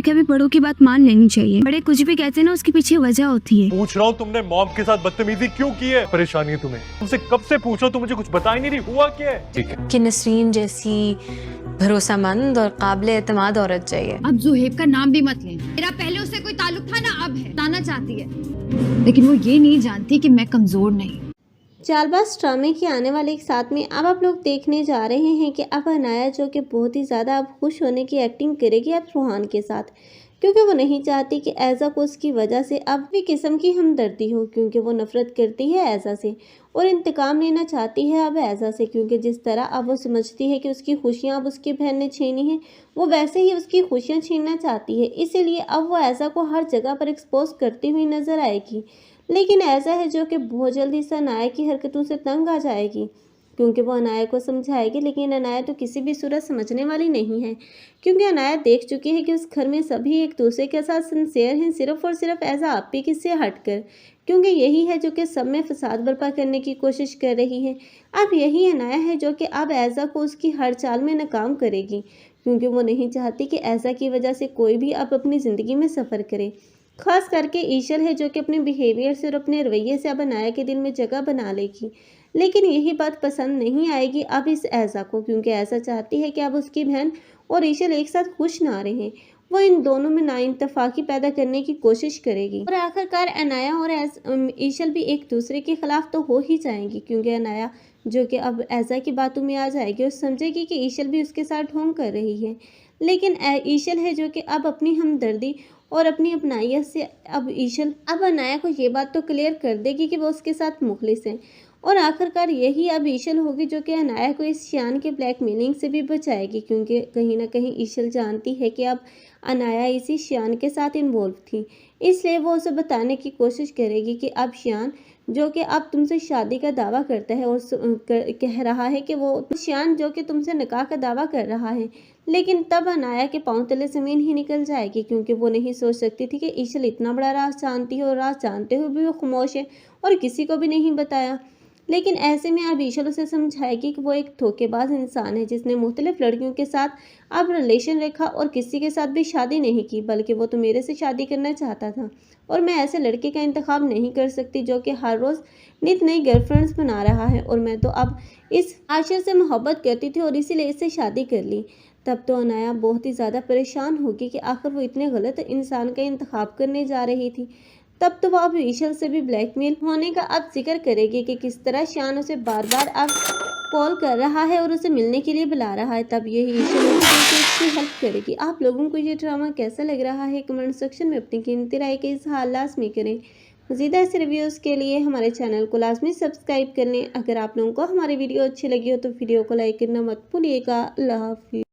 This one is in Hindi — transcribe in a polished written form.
कभी बड़ों की बात मान लेनी चाहिए। बड़े कुछ भी कहते हैं ना, उसके पीछे वजह होती है। पूछ रहा हूँ तुमने मॉम के साथ बदतमीजी क्यों की है? परेशानी है तुम्हें? तुमसे कब से पूछो, तुम मुझे कुछ बता ही नहीं रही। हुआ क्या है? ठीक है कि नसरीन जैसी भरोसेमंद और काबिल एतमाद औरत चाहिए। अब जुहेब का नाम भी मत लेना। मेरा पहले उससे कोई ताल्लुक था ना, अब है। बताना चाहती है, लेकिन वो ये नहीं जानती कि मैं कमजोर नहीं। चालबाज ड्रामे के आने वाले एक साथ में अब आप लोग देखने जा रहे हैं कि अब अनाया जो कि बहुत ही ज़्यादा अब खुश होने की एक्टिंग करेगी अब रोहान के साथ, क्योंकि वो नहीं चाहती कि ऐज़ा को उसकी वजह से अब भी किस्म की हमदर्दी हो, क्योंकि वो नफ़रत करती है ऐज़ा से और इंतकाम लेना चाहती है अब ऐज़ा से, क्योंकि जिस तरह अब वो समझती है कि उसकी खुशियाँ अब उसकी बहन ने छीनी हैं, वो वैसे ही उसकी खुशियाँ छीनना चाहती है। इसीलिए अब वो ऐज़ा को हर जगह पर एक्सपोज करती हुई नज़र आएगी। लेकिन ऐसा है जो कि बहुत जल्दी से अनाया की हरकतों से तंग आ जाएगी, क्योंकि वो अनाया को समझाएगी, लेकिन अनाया तो किसी भी सूरत समझने वाली नहीं है, क्योंकि अनाया देख चुकी है कि उस घर में सभी एक दूसरे के साथ सिंसियर हैं, सिर्फ और सिर्फ ऐसा आपी किससे हटकर, क्योंकि यही है जो कि सब में फसाद बर्पा करने की कोशिश कर रही है। अब यही अनाया है जो कि अब ऐज़ा को उसकी हर चाल में नाकाम करेगी, क्योंकि वो नहीं चाहती कि ऐज़ा की वजह से कोई भी अब अपनी ज़िंदगी में सफ़र करे। खास करके ईशल है जो कि अपने बिहेवियर से और अपने रवैये से अब अनाया के दिल में जगह बना लेगी, लेकिन यही बात पसंद नहीं आएगी अब इस ऐज़ा को, क्योंकि ऐसा चाहती है कि अब उसकी बहन और ईशल एक साथ खुश ना रहें। वो इन दोनों में नाइंतफाकी पैदा करने की कोशिश करेगी और आखिरकार अनाया और ईशल भी एक दूसरे के खिलाफ तो हो ही जाएंगी, क्योंकि अनाया जो कि अब ऐज़ा की बातों में आ जाएगी और समझेगी कि ईशल भी उसके साथ ढोंग कर रही है। लेकिन ईशल है जो कि अब अपनी हमदर्दी और अपनी अपनाइयत से अब ईशल अब अनाया को ये बात तो क्लियर कर देगी कि वो उसके साथ मुखलिस है, और आखिरकार यही अब ईशल होगी जो कि अनाया को इस शान के ब्लैकमेलिंग से भी बचाएगी, क्योंकि कहीं ना कहीं ईशल जानती है कि अब अनाया इसी शान के साथ इन्वॉल्व थी, इसलिए वो उसे बताने की कोशिश करेगी कि अब शान जो कि अब तुमसे शादी का दावा करता है और कह रहा है कि वो शान जो कि तुमसे निकाह का दावा कर रहा है, लेकिन तब अनाया के पांव तले ज़मीन ही निकल जाएगी, क्योंकि वो नहीं सोच सकती थी कि ईशल इतना बड़ा राज जानती है और राज जानते हुए भी वो खामोश है और किसी को भी नहीं बताया। लेकिन ऐसे में अब ईशल उसे समझाएगी कि वो एक धोखेबाज इंसान है जिसने मुख्तलिफ लड़कियों के साथ अब रिलेशन रखा और किसी के साथ भी शादी नहीं की, बल्कि वो तो मेरे से शादी करना चाहता था और मैं ऐसे लड़के का इंतखाब नहीं कर सकती जो कि हर रोज़ नित नई गर्लफ्रेंड्स बना रहा है, और मैं तो अब इस आशिक से मोहब्बत करती थी और इसीलिए इससे शादी कर ली। तब तो अनाया बहुत ही ज़्यादा परेशान होगी कि आखिर वो इतने गलत इंसान का इंतखाब करने जा रही थी। तब तो वह अब ईशल से भी ब्लैकमेल होने का अब जिक्र करेगी कि किस तरह शान उसे बार बार अब कॉल कर रहा है और उसे मिलने के लिए बुला रहा है। तब यही ईशल उसकी हेल्प करेगी। आप लोगों को ये ड्रामा कैसा लग रहा है कमेंट सेक्शन में अपनी कीमती राय के इज़हार लाज़मी करें। मज़ीद ऐसे रिव्यूज़ के लिए हमारे चैनल को लाजमी सब्सक्राइब कर लें। अगर आप लोगों को हमारी वीडियो अच्छी लगी हो तो वीडियो को लाइक करना मत भूलिएगा। अल्लाह हाफिज़।